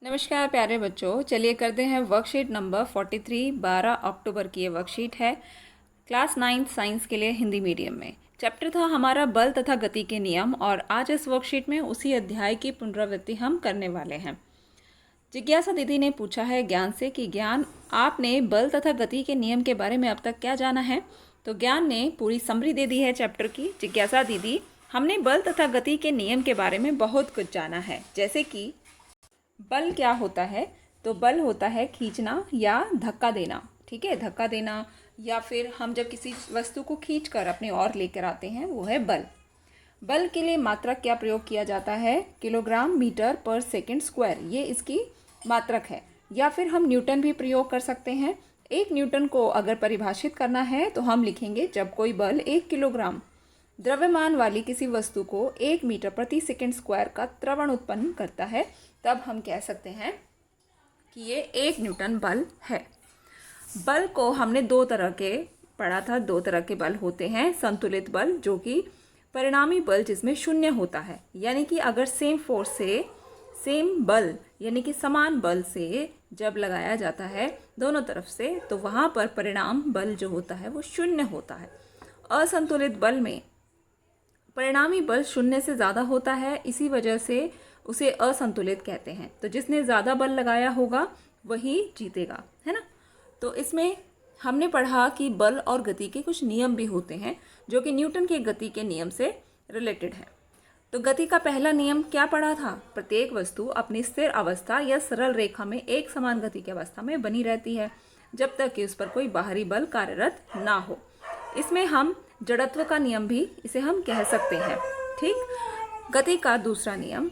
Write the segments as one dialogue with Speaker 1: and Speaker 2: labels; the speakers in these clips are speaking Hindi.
Speaker 1: नमस्कार प्यारे बच्चों, चलिए करते हैं वर्कशीट नंबर 43। 12 अक्टूबर की ये वर्कशीट है क्लास 9 साइंस के लिए हिंदी मीडियम में। चैप्टर था हमारा बल तथा गति के नियम और आज इस वर्कशीट में उसी अध्याय की पुनरावृत्ति हम करने वाले हैं। जिज्ञासा दीदी ने पूछा है ज्ञान से कि ज्ञान आपने बल तथा गति के नियम के बारे में अब तक क्या जाना है। तो ज्ञान ने पूरी समरी दे दी है चैप्टर की। जिज्ञासा दीदी, हमने बल तथा गति के नियम के बारे में बहुत कुछ जाना है, जैसे कि बल क्या होता है। तो बल होता है खींचना या धक्का देना। ठीक है, धक्का देना या फिर हम जब किसी वस्तु को खींचकर अपने ओर लेकर आते हैं वो है बल। बल के लिए मात्रक क्या प्रयोग किया जाता है? किलोग्राम मीटर पर सेकंड स्क्वायर, ये इसकी मात्रक है। या फिर हम न्यूटन भी प्रयोग कर सकते हैं। एक न्यूटन को अगर परिभाषित करना है तो हम लिखेंगे जब कोई बल 1 किलोग्राम द्रव्यमान वाली किसी वस्तु को 1 मीटर प्रति सेकंड स्क्वायर का त्वरण उत्पन्न करता है, तब हम कह सकते हैं कि ये 1 न्यूटन बल है। बल को हमने दो तरह के पढ़ा था। दो तरह के बल होते हैं। संतुलित बल, जो कि परिणामी बल जिसमें शून्य होता है, यानी कि अगर सेम फोर्स से सेम बल यानी कि समान बल से जब लगाया जाता है दोनों तरफ से, तो वहाँ पर परिणाम बल जो होता है वो शून्य होता है। असंतुलित बल में परिणामी बल शून्य से ज़्यादा होता है, इसी वजह से उसे असंतुलित कहते हैं। तो जिसने ज़्यादा बल लगाया होगा वही जीतेगा, है ना। तो इसमें हमने पढ़ा कि बल और गति के कुछ नियम भी होते हैं जो कि न्यूटन के गति के नियम से रिलेटेड है। तो गति का पहला नियम क्या पढ़ा था? प्रत्येक वस्तु अपनी स्थिर अवस्था या सरल रेखा में एक समान गति की अवस्था में बनी रहती है जब तक कि उस पर कोई बाहरी बल कार्यरत ना हो। इसमें हम जड़त्व का नियम भी इसे हम कह सकते हैं। ठीक। गति का दूसरा नियम,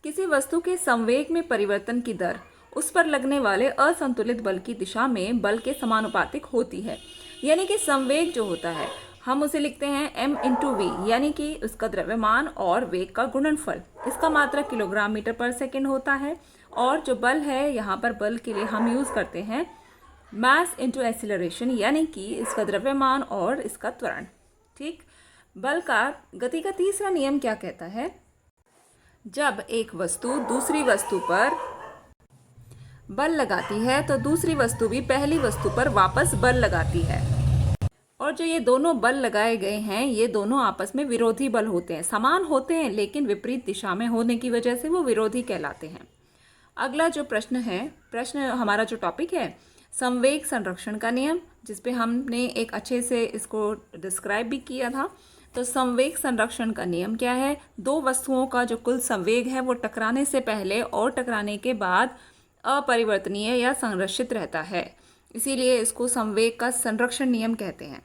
Speaker 1: किसी वस्तु के संवेग में परिवर्तन की दर उस पर लगने वाले असंतुलित बल की दिशा में बल के समानुपातिक होती है। यानी कि संवेग जो होता है हम उसे लिखते हैं m/v, यानी कि उसका द्रव्यमान और वेग का गुणनफल। इसका मात्रक किलोग्राम मीटर पर सेकंड होता है। और जो बल है, यहाँ पर बल के लिए हम यूज करते हैं मास इंटू एक्सीलरेशन, यानी कि इसका द्रव्यमान और इसका त्वरण। ठीक। बल का गति का तीसरा नियम क्या कहता है? जब एक वस्तु दूसरी वस्तु पर बल लगाती है तो दूसरी वस्तु भी पहली वस्तु पर वापस बल लगाती है। और जो ये दोनों बल लगाए गए हैं ये दोनों आपस में विरोधी बल होते हैं। समान होते हैं लेकिन विपरीत दिशा में होने की वजह से वो विरोधी कहलाते हैं। अगला जो प्रश्न हमारा जो टॉपिक है, संवेग संरक्षण का नियम, जिसपे हमने एक अच्छे से इसको डिस्क्राइब भी किया था। तो संवेग संरक्षण का नियम क्या है? दो वस्तुओं का जो कुल संवेग है वो टकराने से पहले और टकराने के बाद अपरिवर्तनीय या संरक्षित रहता है, इसीलिए इसको संवेग का संरक्षण नियम कहते हैं।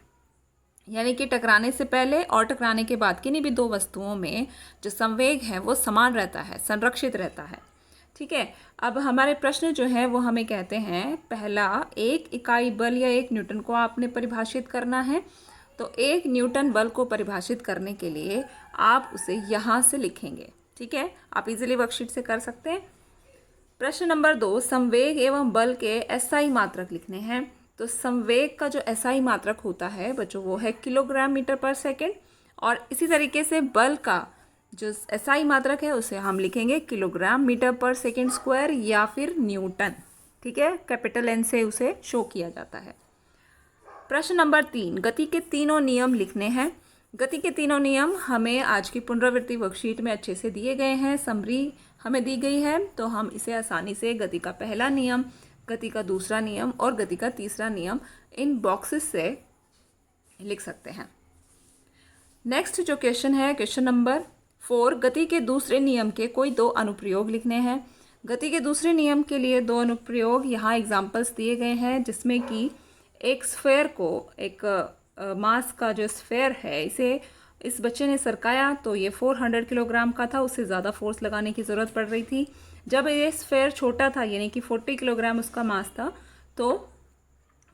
Speaker 1: यानी कि टकराने से पहले और टकराने के बाद किन्हीं भी दो वस्तुओं में जो संवेग है वो समान रहता है, संरक्षित रहता है। ठीक है। अब हमारे प्रश्न जो है वो हमें कहते हैं, पहला, एक इकाई बल या 1 न्यूटन को आपने परिभाषित करना है। तो 1 न्यूटन बल को परिभाषित करने के लिए आप उसे यहाँ से लिखेंगे। ठीक है, आप इजीली वर्कशीट से कर सकते हैं। प्रश्न नंबर 2, संवेग एवं बल के एसआई मात्रक लिखने हैं। तो संवेग का जो एसआई मात्रक होता है बच्चों वो है किलोग्राम मीटर पर सेकेंड, और इसी तरीके से बल का जो एसआई मात्रक है उसे हम लिखेंगे किलोग्राम मीटर पर सेकेंड स्क्वायर या फिर न्यूटन। ठीक है, कैपिटल एन से उसे शो किया जाता है। प्रश्न नंबर 3, गति के तीनों नियम लिखने हैं। गति के तीनों नियम हमें आज की पुनरावृत्ति वर्कशीट में अच्छे से दिए गए हैं, समरी हमें दी गई है, तो हम इसे आसानी से गति का पहला नियम, गति का दूसरा नियम और गति का तीसरा नियम इन बॉक्सेस से लिख सकते हैं। नेक्स्ट जो क्वेश्चन है, क्वेश्चन नंबर 4, गति के दूसरे नियम के कोई 2 अनुप्रयोग लिखने हैं। गति के दूसरे नियम के लिए 2 अनुप्रयोग यहाँ एग्जाम्पल्स दिए गए हैं, जिसमें कि एक स्फेयर को, एक मास का जो स्फेयर है, इसे इस बच्चे ने सरकाया तो ये 400 किलोग्राम का था, उससे ज़्यादा फोर्स लगाने की ज़रूरत पड़ रही थी। जब ये स्फेयर छोटा था यानी कि 40 किलोग्राम उसका मास था, तो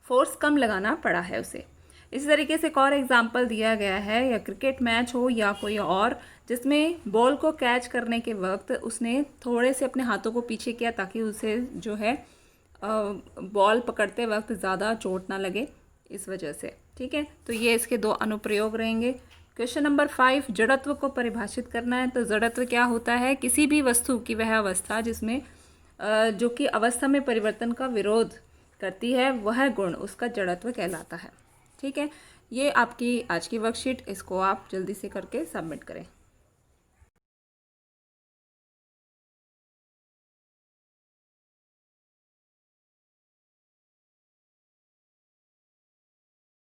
Speaker 1: फोर्स कम लगाना पड़ा है उसे। इसी तरीके से एक और एग्जाम्पल दिया गया है, या क्रिकेट मैच हो या कोई और, जिसमें बॉल को कैच करने के वक्त उसने थोड़े से अपने हाथों को पीछे किया ताकि उसे जो है बॉल पकड़ते वक्त ज़्यादा चोट ना लगे, इस वजह से। ठीक है, तो ये इसके 2 अनुप्रयोग रहेंगे। क्वेश्चन नंबर 5, जड़त्व को परिभाषित करना है। तो जड़त्व क्या होता है? किसी भी वस्तु की वह अवस्था जिसमें जो कि अवस्था में परिवर्तन का विरोध करती है, वह गुण उसका जड़त्व कहलाता है। ठीक है, ये आपकी आज की वर्कशीट, इसको आप जल्दी से करके सबमिट करें।